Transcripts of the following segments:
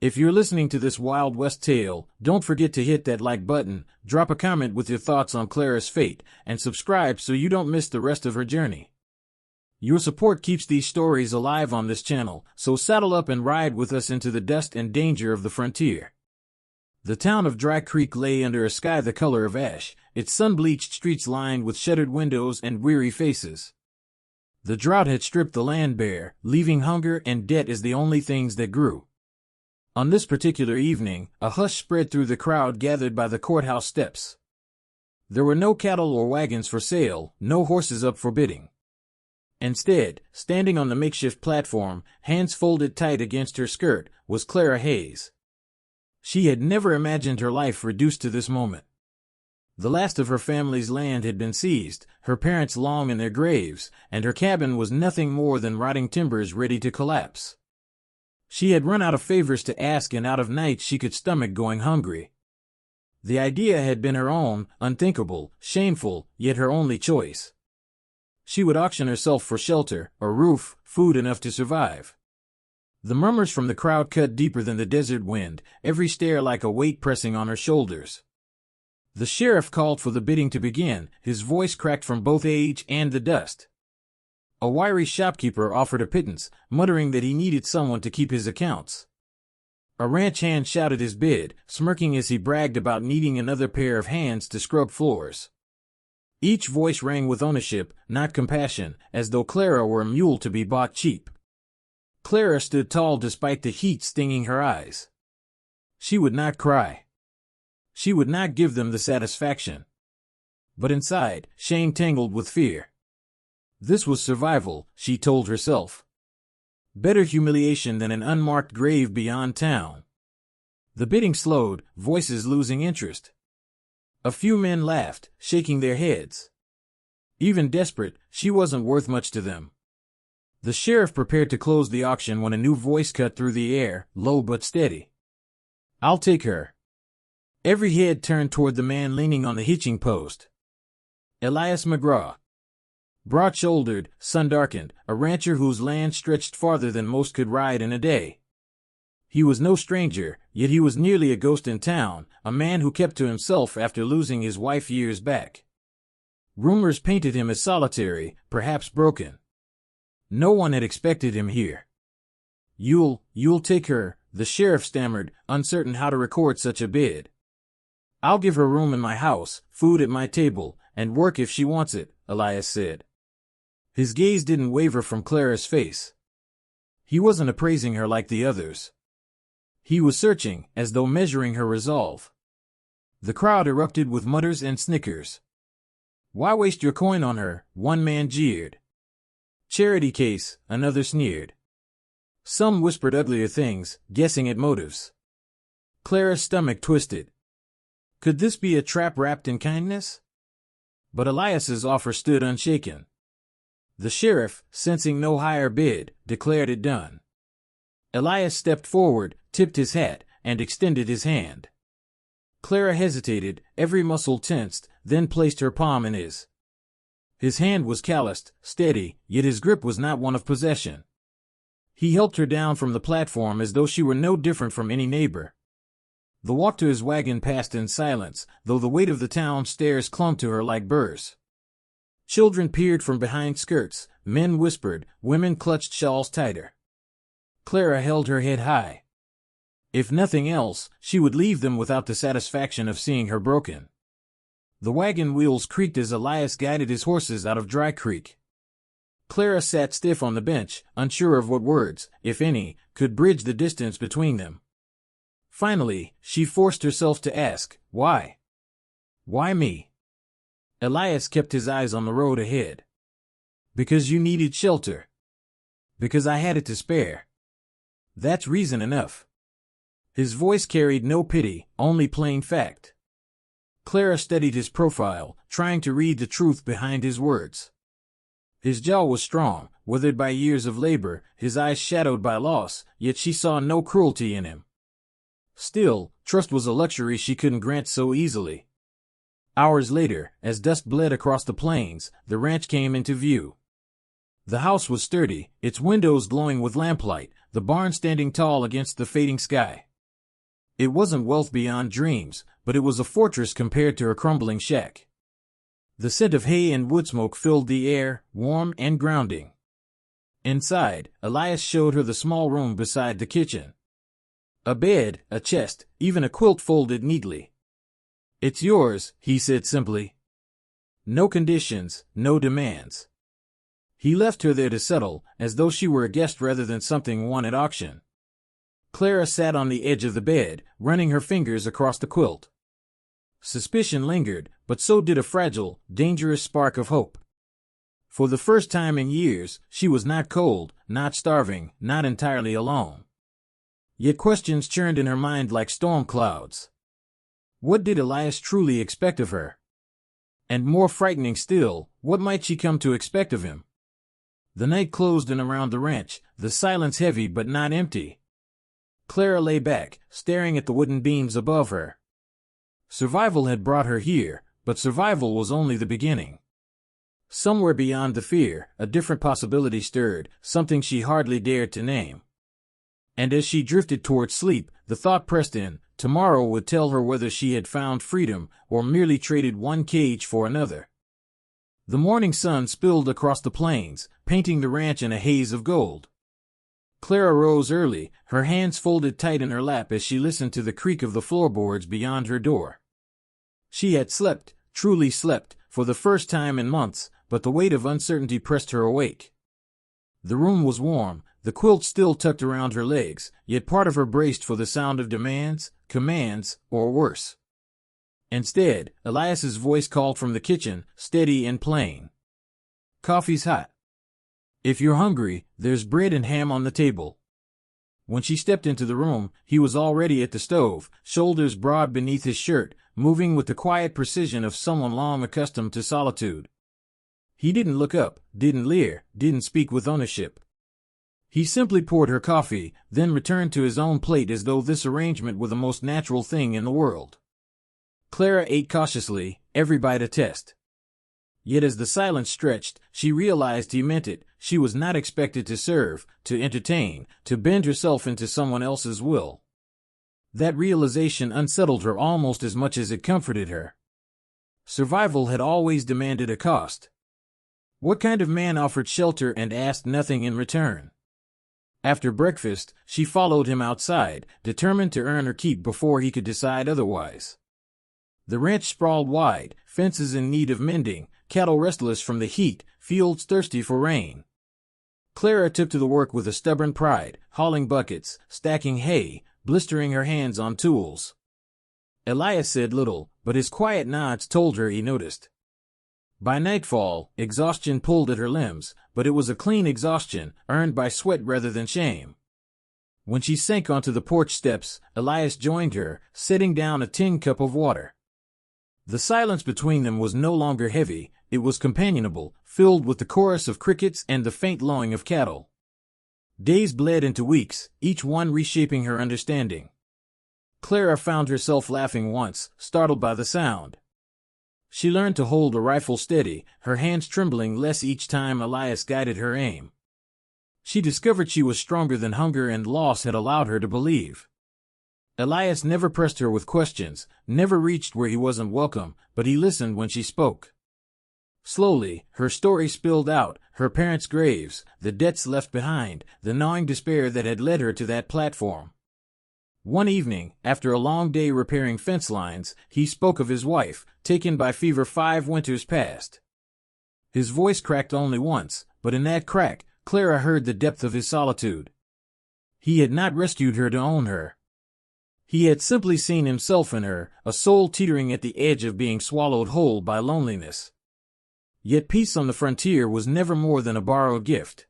If you're listening to this Wild West tale, don't forget to hit that like button, drop a comment with your thoughts on Clara's fate, and subscribe so you don't miss the rest of her journey. Your support keeps these stories alive on this channel, so saddle up and ride with us into the dust and danger of the frontier. The town of Dry Creek lay under a sky the color of ash, its sun-bleached streets lined with shuttered windows and weary faces. The drought had stripped the land bare, leaving hunger and debt as the only things that grew. On this particular evening, a hush spread through the crowd gathered by the courthouse steps. There were no cattle or wagons for sale, no horses up for bidding. Instead, standing on the makeshift platform, hands folded tight against her skirt, was Clara Hayes. She had never imagined her life reduced to this moment. The last of her family's land had been seized, her parents long in their graves, and her cabin was nothing more than rotting timbers ready to collapse. She had run out of favors to ask, and out of nights she could stomach going hungry. The idea had been her own, unthinkable, shameful, yet her only choice. She would auction herself for shelter, a roof, food enough to survive. The murmurs from the crowd cut deeper than the desert wind, every stare like a weight pressing on her shoulders. The sheriff called for the bidding to begin, his voice cracked from both age and the dust. A wiry shopkeeper offered a pittance, muttering that he needed someone to keep his accounts. A ranch hand shouted his bid, smirking as he bragged about needing another pair of hands to scrub floors. Each voice rang with ownership, not compassion, as though Clara were a mule to be bought cheap. Clara stood tall despite the heat stinging her eyes. She would not cry. She would not give them the satisfaction. But inside, shame tangled with fear. This was survival, she told herself. Better humiliation than an unmarked grave beyond town. The bidding slowed, voices losing interest. A few men laughed, shaking their heads. Even desperate, she wasn't worth much to them. The sheriff prepared to close the auction when a new voice cut through the air, low but steady. "I'll take her." Every head turned toward the man leaning on the hitching post. Elias McGraw. Broad-shouldered, sun-darkened, a rancher whose land stretched farther than most could ride in a day. He was no stranger, yet he was nearly a ghost in town, a man who kept to himself after losing his wife years back. Rumors painted him as solitary, perhaps broken. No one had expected him here. You'll take her," the sheriff stammered, uncertain how to record such a bid. "I'll give her room in my house, food at my table, and work if she wants it," Elias said. His gaze didn't waver from Clara's face. He wasn't appraising her like the others. He was searching, as though measuring her resolve. The crowd erupted with mutters and snickers. "Why waste your coin on her?" one man jeered. "Charity case," another sneered. Some whispered uglier things, guessing at motives. Clara's stomach twisted. Could this be a trap wrapped in kindness? But Elias's offer stood unshaken. The sheriff, sensing no higher bid, declared it done. Elias stepped forward, tipped his hat, and extended his hand. Clara hesitated, every muscle tensed, then placed her palm in his. His hand was calloused, steady, yet his grip was not one of possession. He helped her down from the platform as though she were no different from any neighbor. The walk to his wagon passed in silence, though the weight of the town stares clung to her like burrs. Children peered from behind skirts, men whispered, women clutched shawls tighter. Clara held her head high. If nothing else, she would leave them without the satisfaction of seeing her broken. The wagon wheels creaked as Elias guided his horses out of Dry Creek. Clara sat stiff on the bench, unsure of what words, if any, could bridge the distance between them. Finally, she forced herself to ask, "Why? Why me?" Elias kept his eyes on the road ahead. "Because you needed shelter. Because I had it to spare. That's reason enough." His voice carried no pity, only plain fact. Clara studied his profile, trying to read the truth behind his words. His jaw was strong, withered by years of labor, his eyes shadowed by loss, yet she saw no cruelty in him. Still, trust was a luxury she couldn't grant so easily. Hours later, as dust bled across the plains, the ranch came into view. The house was sturdy, its windows glowing with lamplight, the barn standing tall against the fading sky. It wasn't wealth beyond dreams, but it was a fortress compared to her crumbling shack. The scent of hay and wood smoke filled the air, warm and grounding. Inside, Elias showed her the small room beside the kitchen. A bed, a chest, even a quilt folded neatly. "It's yours," he said simply. No conditions, no demands. He left her there to settle, as though she were a guest rather than something won at auction. Clara sat on the edge of the bed, running her fingers across the quilt. Suspicion lingered, but so did a fragile, dangerous spark of hope. For the first time in years, she was not cold, not starving, not entirely alone. Yet questions churned in her mind like storm clouds. What did Elias truly expect of her? And more frightening still, what might she come to expect of him? The night closed in around the ranch, the silence heavy but not empty. Clara lay back, staring at the wooden beams above her. Survival had brought her here, but survival was only the beginning. Somewhere beyond the fear, a different possibility stirred, something she hardly dared to name. And as she drifted toward sleep, the thought pressed in, tomorrow would tell her whether she had found freedom or merely traded one cage for another. The morning sun spilled across the plains, painting the ranch in a haze of gold. Clara rose early, her hands folded tight in her lap as she listened to the creak of the floorboards beyond her door. She had slept, truly slept, for the first time in months, but the weight of uncertainty pressed her awake. The room was warm, the quilt still tucked around her legs, yet part of her braced for the sound of demands, commands, or worse. Instead, Elias's voice called from the kitchen, steady and plain. "Coffee's hot. If you're hungry, there's bread and ham on the table." When she stepped into the room, he was already at the stove, shoulders broad beneath his shirt, moving with the quiet precision of someone long accustomed to solitude. He didn't look up, didn't leer, didn't speak with ownership. He simply poured her coffee, then returned to his own plate as though this arrangement were the most natural thing in the world. Clara ate cautiously, every bite a test. Yet as the silence stretched, she realized he meant it. She was not expected to serve, to entertain, to bend herself into someone else's will. That realization unsettled her almost as much as it comforted her. Survival had always demanded a cost. What kind of man offered shelter and asked nothing in return? After breakfast, she followed him outside, determined to earn her keep before he could decide otherwise. The ranch sprawled wide, fences in need of mending, cattle restless from the heat, fields thirsty for rain. Clara took to the work with a stubborn pride, hauling buckets, stacking hay, blistering her hands on tools. Elias said little, but his quiet nods told her he noticed. By nightfall, exhaustion pulled at her limbs, but it was a clean exhaustion, earned by sweat rather than shame. When she sank onto the porch steps, Elias joined her, setting down a tin cup of water. The silence between them was no longer heavy, it was companionable, filled with the chorus of crickets and the faint lowing of cattle. Days bled into weeks, each one reshaping her understanding. Clara found herself laughing once, startled by the sound. She learned to hold a rifle steady, her hands trembling less each time Elias guided her aim. She discovered she was stronger than hunger and loss had allowed her to believe. Elias never pressed her with questions, never reached where he wasn't welcome, but he listened when she spoke. Slowly, her story spilled out, her parents' graves, the debts left behind, the gnawing despair that had led her to that platform. One evening, after a long day repairing fence lines, he spoke of his wife, taken by fever 5 winters past. His voice cracked only once, but in that crack, Clara heard the depth of his solitude. He had not rescued her to own her. He had simply seen himself in her, a soul teetering at the edge of being swallowed whole by loneliness. Yet peace on the frontier was never more than a borrowed gift.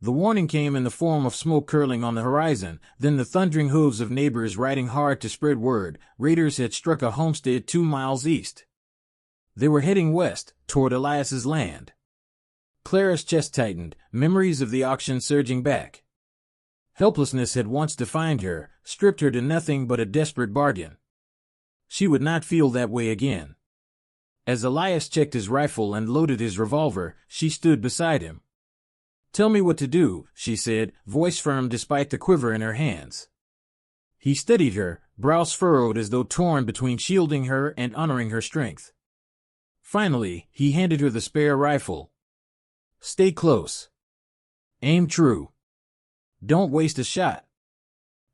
The warning came in the form of smoke curling on the horizon, then the thundering hooves of neighbors riding hard to spread word. Raiders had struck a homestead 2 miles east. They were heading west, toward Elias's land. Clara's chest tightened, memories of the auction surging back. Helplessness had once defined her, stripped her to nothing but a desperate bargain. She would not feel that way again. As Elias checked his rifle and loaded his revolver, she stood beside him. "Tell me what to do," she said, voice firm despite the quiver in her hands. He studied her, brows furrowed as though torn between shielding her and honoring her strength. Finally, he handed her the spare rifle. "Stay close. Aim true. Don't waste a shot."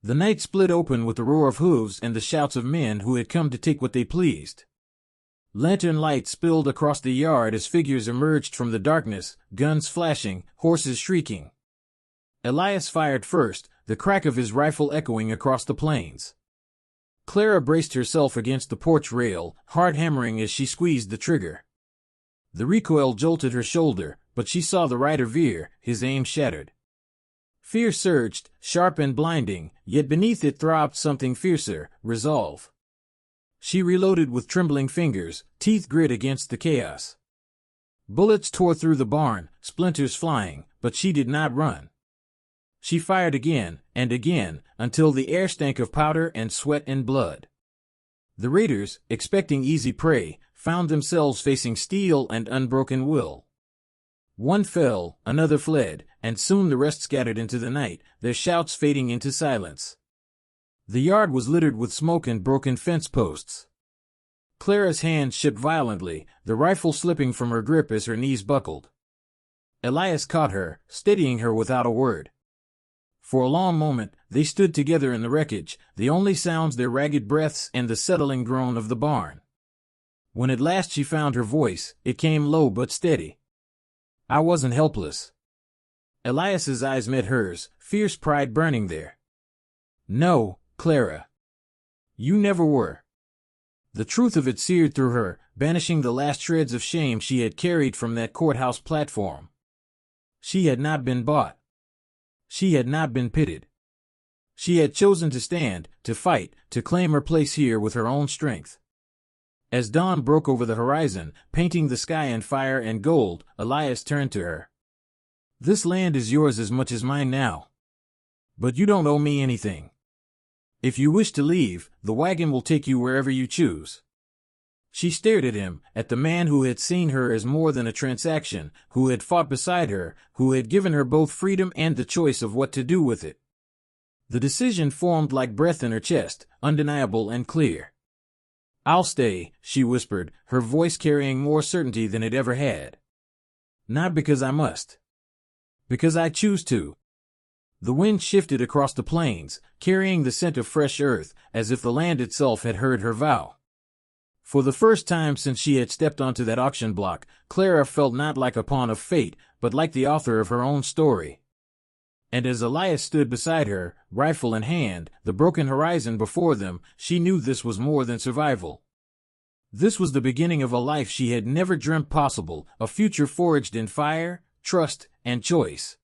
The night split open with the roar of hooves and the shouts of men who had come to take what they pleased. Lantern light spilled across the yard as figures emerged from the darkness, guns flashing, horses shrieking. Elias fired first, the crack of his rifle echoing across the plains. Clara braced herself against the porch rail, heart hammering as she squeezed the trigger. The recoil jolted her shoulder, but she saw the rider veer, his aim shattered. Fear surged, sharp and blinding, yet beneath it throbbed something fiercer, resolve. She reloaded with trembling fingers, teeth grit against the chaos. Bullets tore through the barn, splinters flying, but she did not run. She fired again, and again, until the air stank of powder and sweat and blood. The raiders, expecting easy prey, found themselves facing steel and unbroken will. One fell, another fled, and soon the rest scattered into the night, their shouts fading into silence. The yard was littered with smoke and broken fence posts. Clara's hand shook violently, the rifle slipping from her grip as her knees buckled. Elias caught her, steadying her without a word. For a long moment, they stood together in the wreckage, the only sounds their ragged breaths and the settling groan of the barn. When at last she found her voice, it came low but steady. "I wasn't helpless." Elias's eyes met hers, fierce pride burning there. "No, Clara. You never were." The truth of it seared through her, banishing the last shreds of shame she had carried from that courthouse platform. She had not been bought. She had not been pitted. She had chosen to stand, to fight, to claim her place here with her own strength. As dawn broke over the horizon, painting the sky in fire and gold, Elias turned to her. "This land is yours as much as mine now. But you don't owe me anything. If you wish to leave, the wagon will take you wherever you choose." She stared at him, at the man who had seen her as more than a transaction, who had fought beside her, who had given her both freedom and the choice of what to do with it. The decision formed like breath in her chest, undeniable and clear. "I'll stay," she whispered, her voice carrying more certainty than it ever had. "Not because I must. Because I choose to." The wind shifted across the plains, carrying the scent of fresh earth, as if the land itself had heard her vow. For the first time since she had stepped onto that auction block, Clara felt not like a pawn of fate, but like the author of her own story. And as Elias stood beside her, rifle in hand, the broken horizon before them, she knew this was more than survival. This was the beginning of a life she had never dreamt possible, a future forged in fire, trust, and choice.